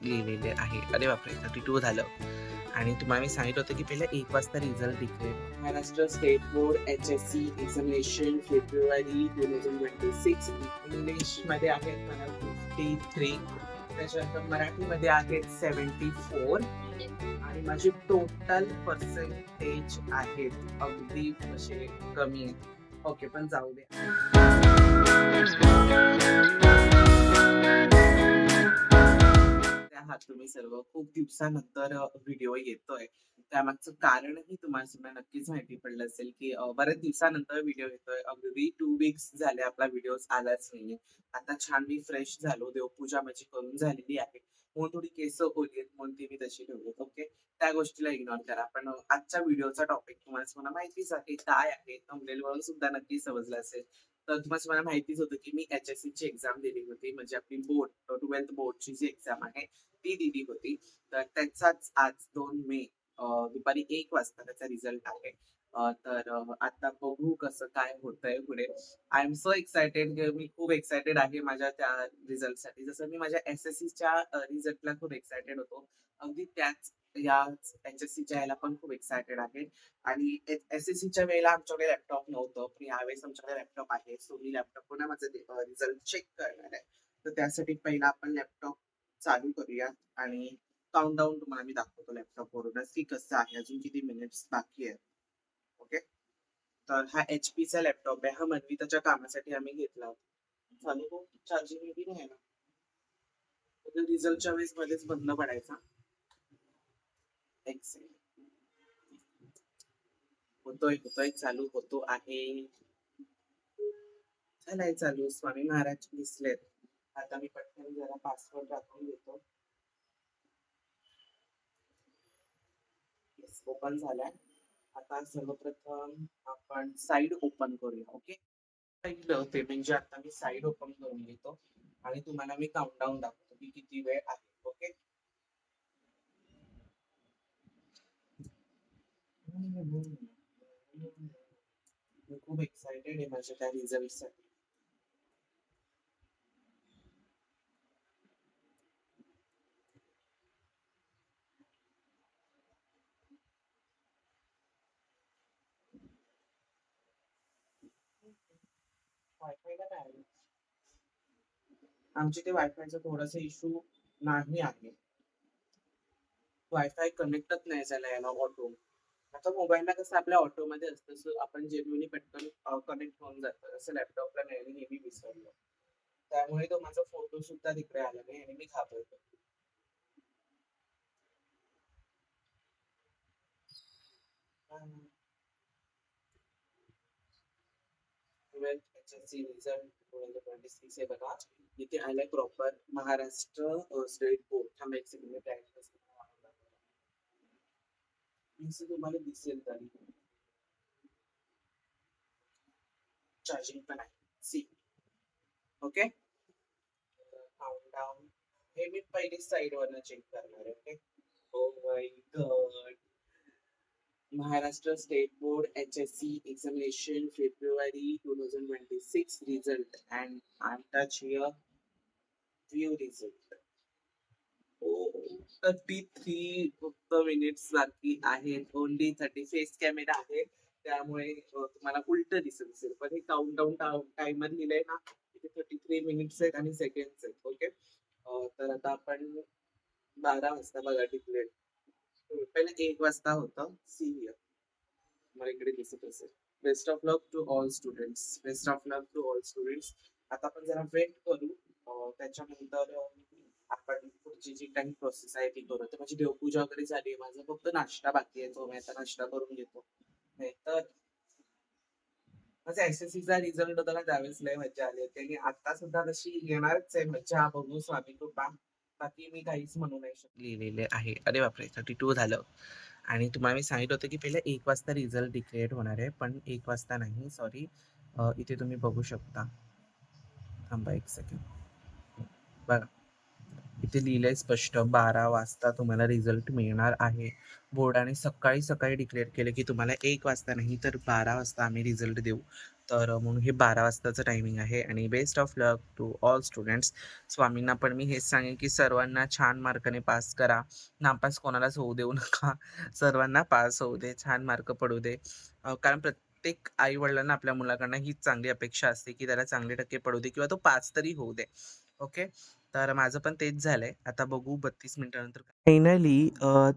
लिहिलेले आहे. अरे बापरे! 32 झालं आणि तुम्हाला मी सांगितलं होतं, की पहिला 1 वाजता result declare. Maharashtra state board H-S-C examination February 2026 इंग्लिशमध्ये आहेत मला 53, त्याच्यानंतर मराठीमध्ये आहेत 74 आणि माझी टोटल पर्सेंटेज आहेत अगदी असे कमी आहेत. ओके, पण जाऊ दे. आहात तुम्ही सर्व. खूप दिवसानंतर व्हिडिओ येतोय. त्यामागचं कारणही तुम्हाला सुद्धा नक्कीच माहिती पडलं असेल, की बऱ्याच दिवसानंतर व्हिडिओ येतोय. अगदी 2 वीक्स झाले आपला व्हिडिओज आलाच नाहीये. आता छान मी फ्रेश झालो. देवपूजा माझी करून झालेली आहे. म्हणून थोडी केस ओली आहेत म्हणून ती मी तशी ठेवलीत. ओके. त्या गोष्टीला इग्नोर करा. पण आजच्या व्हिडिओचा टॉपिक तुम्हाला माहितीच आहे काय आहे. थंबनेलवरून सुद्धा नक्की समजलं असेल. तर तुम्हाला माहितीच होतं, की मी एच-एस-सीची एक्झाम दिली होती. म्हणजे आपली बोर्ड 12th बोर्डची जी एक्झाम आहे ती दिली होती. तर त्याचाच आज 2 मे दुपारी 1 वाजता त्याचा रिझल्ट आहे. तर आता बघू कसं काय होतंय पुढे. आय एम सो एक्सायटेड की मी खूप एक्सायटेड आहे माझ्या त्या रिझल्टसाठी. जसं मी माझ्या एस-एस-सीच्या रिझल्टला खूप एक्सायटेड होतो. अगदी त्याच याच एच-एस-सीच्या ह्याला पण खूप एक्सायटेड आहे. आणि एस-एस-सीच्या वेळेला आमच्याकडे लॅपटॉप नव्हतं. पण यावेळेस आमच्याकडे लॅपटॉप आहे. सो मी लॅपटॉपवरून माझं रिझल्ट चेक करणार आहे. तर त्यासाठी पहिला आपण लॅपटॉप चालू करूया आणि काउंटडाऊन तुम्हाला मी दाखवतो लॅपटॉपवरूनच की कसं आहे. अजून किती मिनिट्स बाकी आहेत. ओके. तर हा एचपीचा लॅपटॉप आहे. हा मनविताच्या कामासाठी आम्ही घेतला होता. चालू हो, चार्जिंग बी नाही आहे ना. रिझल्टच्या वेळेस मध्येच बंद पडायचा. एक सेकंड. होतोय चालू होतो आहे. झालाय चालू. स्वामी महाराज दिसलेत. आता मी पटकन जरा पासवर्ड टाकून घेतो. येस, ओपन झालाय. आता सर्वप्रथम आपण साइड ओपन करूया. ओके. साइड होते म्हणजे आता मी साइड ओपन करून घेतो आणि तुम्हाला मी काउंटडाऊन दाखवतो की किती वेळ आहे. ओके. मी खूप एक्साइटेड आहे माझ्या त्या रिझल्टसाठी. वायफायला काय आहे? आमच्या इथे वायफायचा थोडासा इश्यू नाही आहे. वायफाय कनेक्टच नाही झाला याला ऑटो. आता मोबाईलला कसं आपल्या ऑटोमध्ये असतं, सो आपण जेन्युइनली पटकन कनेक्ट होऊन जातं. असं लॅपटॉपला नाही, मी नेहमी विसरलो. त्यामुळे तो माझा फोटो सुद्धा तिकडे आला नाही आणि मी घाबरलो. ट्वेल्थ एच-एस-सी रिझल्ट 2026 आहे बघा. इथे आलंय प्रॉपर महाराष्ट्र स्टेट बोर्ड. थांबा एक सेकंड मी प्रॅक्टिस तुम्हाला दिसेल तरी. चार्जिंग पण आहे. सी. ओके. काउंटडाऊन हे मी पहिली साइडवरनं चेक करणार आहे. Okay. Oh my God. Maharashtra state board H-S-C examination February 2026 result and I touch here view result. Oh, 33 फक्त मिनिट्स बाकी आहेत. ओन्ली 30 फेस कॅमेरा आहे. त्यामुळे तुम्हाला उलटं दिसत असेल. पण हे काउंटडाऊन टायमर लिहिलंय ना, तिथे 33 मिनिट्स आहेत आणि सेकंड्स आहेत. ओके. तर आता आपण 12 वाजता बघा डिक्लेअर. पहिले 1 वाजता होतं. See here. मला इकडे दिसत असेल. Best of luck to all students. Best of luck to all students. आता आपण जरा वेट करू. त्याच्यानंतर आपण पुढची जी काही प्रोसेस आहे ती करू. तर माझी देवपूजा वगैरे झाली. माझा फक्त नाश्ता बाकी आहे. तो मी आता नाश्ता करून घेतो. नाहीतर माझा एस-एस-सीचा रिझल्ट होता ना त्यावेळेस लय मज्जा आली होती आणि आता सुद्धा तशी येणारच आहे मज्जा. बघू स्वामी कृपा. बाकी मी काहीच म्हणू नाही शकत. लिहिलेले आहे. अरे बापरे! 32 झालं. आणि तुम्हाला मी सांगितलं होतं, की पहिला 1 वाजता रिझल्ट डिक्लेअर होणार आहे. पण 1 वाजता नाही, सॉरी. इथे तुम्ही बघू शकता. थांबा 1 सेकंड. बघा. इथे लिहिलंय स्पष्ट 12 वाजता तुम्हाला रिझल्ट मिळणार आहे. बोर्डाने सकाळी डिक्लेअर केलं, की तुम्हाला 1 वाजता नाही तर 12 वाजता आम्ही रिझल्ट देऊ. म्हणून हे 12 वाजताचं टायमिंग आहे आणि best of luck to all students. स्वामींना पण मी हेच सांगेन, की सर्वांना छान मार्काने पास करा. नापास कोणालाच होऊ देऊ नका. सर्वांना पास होऊ दे, छान मार्क पडू दे. कारण प्रत्येक आई-वडिलांना आपल्या मुलाकडनं हीच चांगली अपेक्षा असते, की त्याला चांगले टक्के पडू दे किंवा तो पास तरी होऊ दे. ओके. तर माझं पण तेच झालंय. आता बघू 32 मिनिटानंतर फायनली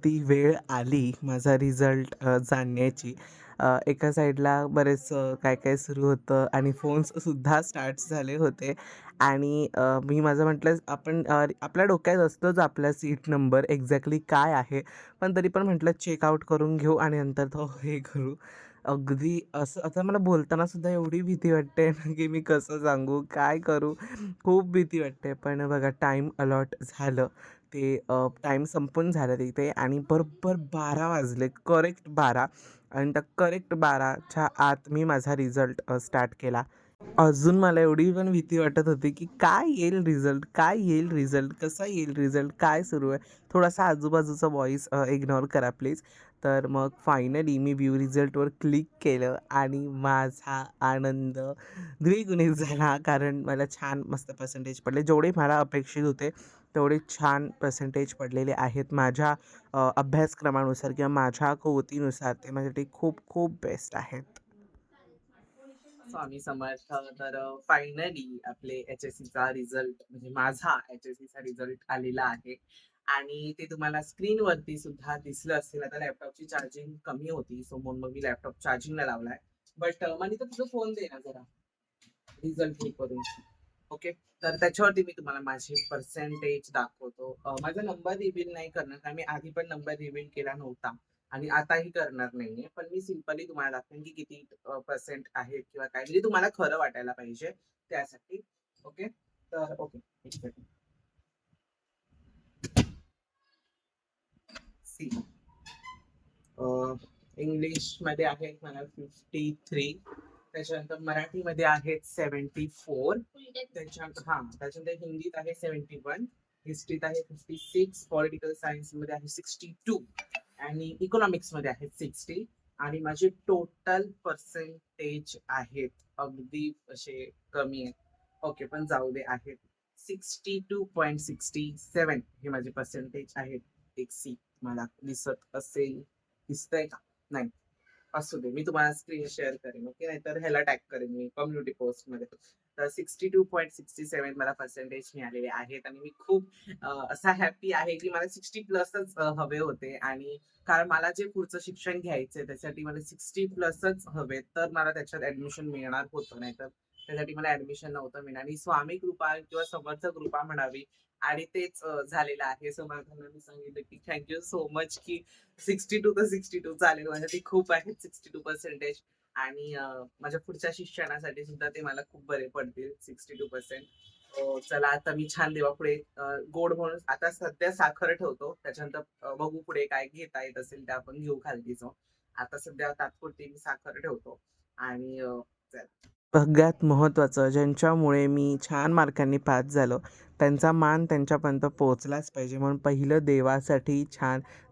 ती वेळ आली माझा रिझल्ट जाणण्याची. एका साईडला बरेच काय-काय सुरू होतं आणि फोन्ससुद्धा स्टार्ट झाले होते आणि मी माझं म्हटलं आपण आपल्या डोक्यात असतोच आपला सीट नंबर एक्झॅक्टली काय आहे. पण तरी पण म्हटलं चेकआउट करून घेऊ आणि नंतर तो हे करू. अगदी असं आता मला बोलताना सुद्धा एवढी भीती वाटते ना, की मी कसं सांगू, काय करू? खूप भीती वाटते. पण बघा टाईम अलॉट झालं. ते टाईम संपून झालं तिथे आणि बरोबर 12 वाजले, करेक्ट 12 आणि त्या करेक्ट 12च्या आत मी माझा रिझल्ट स्टार्ट केला. अजून मला एवढी पण भीती वाटत होती, की काय येईल रिझल्ट? काय येईल रिझल्ट? कसा येईल रिझल्ट? काय सुरू आहे? थोडासा आजूबाजूचा व्हॉईस इग्नोर करा प्लीज. तर मग फायनली मी व्ह्यू रिझल्टवर क्लिक केलं आणि माझा आनंद द्विगुणित झाला. कारण मला छान मस्त पर्सेंटेज पडले. जेवढे मला अपेक्षित होते, तेवढे छान पर्सेंटेज पडलेले आहेत. माझ्या अभ्यासक्रमानुसार किंवा माझ्या कुवतीनुसार ते माझ्यासाठी खूप खूप बेस्ट आहेत. स्वामी समर्थ. तर फायनली आपले एच-एस-सीचा रिझल्ट म्हणजे माझा एच-एस-सीचा रिझल्ट आलेला आहे आणि ते तुम्हाला स्क्रीनवरती सुद्धा दिसलं असेल. आता लॅपटॉपची चार्जिंग कमी होती, सो म्हणून मग मी लॅपटॉप चार्जिंगला लावलाय. बट मनिता तुझा फोन दे ना जरा, रिझल्ट हे करून. ओके. तर त्याच्यावरती मी तुम्हाला माझे पर्सेंटेज दाखवतो. माझा नंबर रिव्हील नाही करणार, कारण मी आधी पण नंबर रिव्हील केला नव्हता आणि आताही करणार नाहीये. पण मी सिंपली तुम्हाला दाखवेन, की किती पर्सेंट आहेत किंवा काय, म्हणजे तुम्हाला खरं वाटायला पाहिजे त्यासाठी. ओके. तर ओके. एक सेकंड. सी. इंग्लिशमध्ये आहेत मला 53. त्याच्यानंतर मराठीमध्ये आहेत 74. त्याच्यानंतर हिंदीत आहे 71. हिस्ट्रीत आहे 56. पॉलिटिकल सायन्समध्ये आहे 62 आणि इकॉनॉमिक्समध्ये आहेत 60 आणि माझे टोटल पर्सेंटेज आहेत अगदी असे कमी आहेत. ओके, पण जाऊ दे आहेत 62.67 हे माझे पर्सेंटेज आहेत. एक सी मला दिसत असेल. दिसतंय का? नाही. असू दे. मी तुम्हाला स्क्रीन शेअर करेन. ओके. नाहीतर ह्याला टॅग करेन मी कम्युनिटी पोस्टमध्ये. तर 62.67 मला पर्सेंटेज मिळालेले आहेत आणि मी खूप असा हॅपी आहे, की मला 60 प्लसच हवे होते आणि कारण मला जे पुढचं शिक्षण घ्यायचंय त्यासाठी मला 60 प्लसच हवे, तर मला त्याच्यात ॲडमिशन मिळणार होतं. नाहीतर त्यासाठी मला ॲडमिशन नव्हतं मिळणार आणि स्वामी कृपा किंवा समर्थ कृपा म्हणावी आणि तेच झालेलं आहे. समर्थांना मी सांगितलं, की थँक सो मच, की 62 तर 62 चालेल माझ्यासाठी खूप आहेत 62 पर्सेंटेज आणि माझ्या पुढच्या शिक्षणासाठी सुद्धा ते मला खूप बरे पडतील 62%. चला आता मी छान देवापुढे गोड म्हणून आता सध्या साखर ठेवतो. त्याच्यानंतर बघू पुढे काय घेता येत असेल ते आपण घेऊ खालती जाऊन. आता सध्या तात्पुरती मी साखर ठेवतो आणि चला. सगळ्यात महत्त्वाचं ज्यांच्यामुळे मी छान मार्कांनी पास झालो, त्यांचा मान त्यांच्यापर्यंत पोहोचलाच पाहिजे. म्हणून पहिलं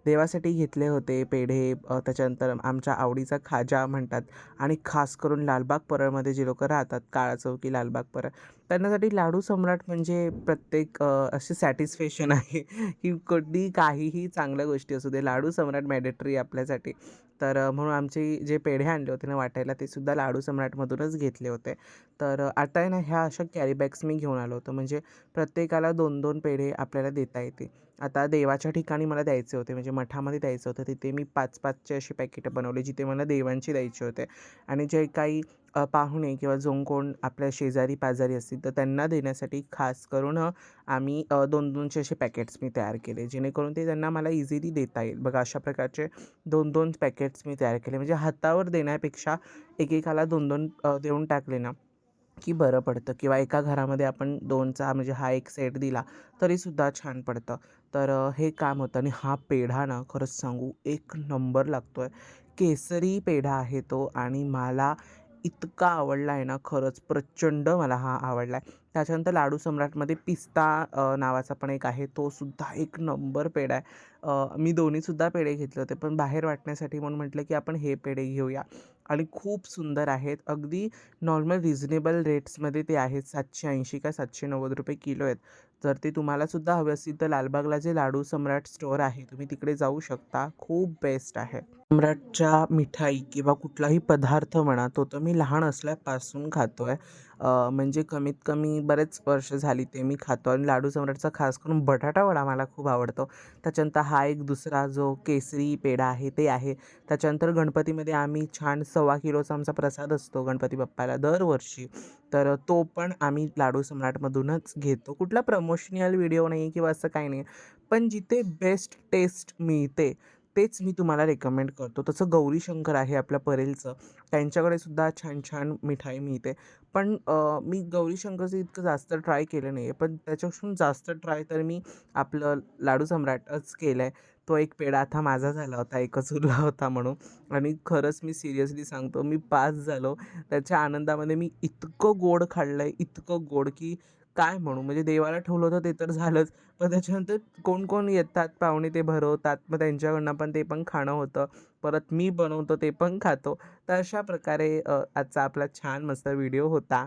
देवासाठी घेतले होते पेढे, त्याच्यानंतर आमच्या आवडीचा खाजा म्हणतात आणि खास करून लालबाग परळमध्ये जे लोकं राहतात, काळा चौकी, लालबाग परळ, त्यांच्यासाठी लाडू सम्राट म्हणजे प्रत्येक अशी सॅटिस्फॅक्शन आहे, की कधी काहीही चांगल्या गोष्टी असू दे, लाडू सम्राट मॅन्डेटरी आपल्यासाठी. तर म्हणून आमचे जे पेढे आणले होते ना वाटायला, ते सुद्धा लाडू सम्राटमधूनच घेतले होते. तर आता आहे ना, ह्या अशा कॅरी बॅग्स मी घेऊन आलो होतो. म्हणजे प्रत्येकाला 2-2 पेढे आपल्याला देता येते. आता देवाच्या ठिकाणी मला द्यायचे होते, म्हणजे मठामध्ये द्यायचं होतं. तिथे मी 5-5चे असे पॅकेटं बनवले, जिथे मला देवांचे द्यायचे होते आणि जे काही पाहुणे किंवा जो कोण आपल्या शेजारी-पाजारी असतील, तर त्यांना देण्यासाठी खास करून आम्ही 2-2चे असे पॅकेट्स मी तयार केले, जेणेकरून ते त्यांना मला इझिली देता येईल. बघा अशा प्रकारचे 2-2 पॅकेट्स मी तयार केले. म्हणजे हातावर देण्यापेक्षा एकेकाला 2-2 देऊन टाकले ना, की बरं पडतं किंवा एका घरामध्ये आपण 2चा म्हणजे हा एक सेट दिला तरीसुद्धा छान पडतं. तर हे काम होतं आणि हा पेढा ना खरंच सांगू एक नंबर लागतो आहे. केसरी पेढा आहे तो आणि मला इतका आवडला आहे ना, खरंच प्रचंड मला हा आवडला आहे. त्याच्यानंतर लाडू सम्राटमध्ये पिस्ता नावाचा पण एक आहे, तो सुद्धा एक नंबर पेढा आहे. मी दोन्हीसुद्धा पेढे घेतले होते, पण बाहेर वाटण्यासाठी म्हणून म्हटलं की आपण हे पेढे घेऊया आणि खूप सुंदर आहेत. अगदी नॉर्मल रिझनेबल रेट्समध्ये ते आहेत. 780 का 790 रुपये किलो आहेत. जर ते तुम्हालासुद्धा हवे असतील तर लालबागला जे लाडू सम्राट स्टोअर आहे, तुम्ही तिकडे जाऊ शकता. खूप बेस्ट आहे. सम्राटच्या मिठाई किंवा कुठलाही पदार्थ म्हणा, तो तर मी लहान असल्यापासून खातो आहे. म्हणजे कमीत कमी बरेच वर्ष झाली ते मी खातो आणि लाडू सम्राटचा खास करून बटाटा वडा मला खूप आवडतो. त्याच्यानंतर हा एक दुसरा जो केसरी पेढा आहे ते आहे. त्याच्यानंतर गणपतीमध्ये आम्ही छान 1.25 किलोचा आमचा प्रसाद असतो गणपती बाप्पाला दरवर्षी. तर तो पण आम्ही लाडू सम्राटमधूनच घेतो. कुठला प्रमोशनल व्हिडिओ नाही किंवा असं काही नाही. पण जिथे बेस्ट टेस्ट मिळते तेच मी तुम्हाला रेकमेंड करतो. तसं गौरीशंकर आहे आपल्या परेलचं. त्यांच्याकडे सुद्धा छान-छान मिठाई मिळते. पण मी गौरीशंकरचं इतकं जास्त ट्राय केलं नाही आहे. पण त्याच्यापासून जास्त ट्राय तर मी आपलं लाडू सम्राटच केलं आहे. तो एक पेढा आता माझा झाला होता, एकच उरला होता म्हणून आणि खरंच मी सिरियसली सांगतो मी पास झालो. त्याच्या आनंदामध्ये मी इतकं गोड खाल्लंय, इतकं गोड की काय म्हणू? म्हणजे देवाला ठेवलं होतं ते तर झालंच. पण त्याच्यानंतर कोण-कोण येतात पाहुणे ते भरवतात. मग त्यांच्याकडनं पण ते पण खाणं होतं. परत मी बनवतो ते पण खातो. तर अशा प्रकारे आजचा आपला छान मस्त व्हिडिओ होता.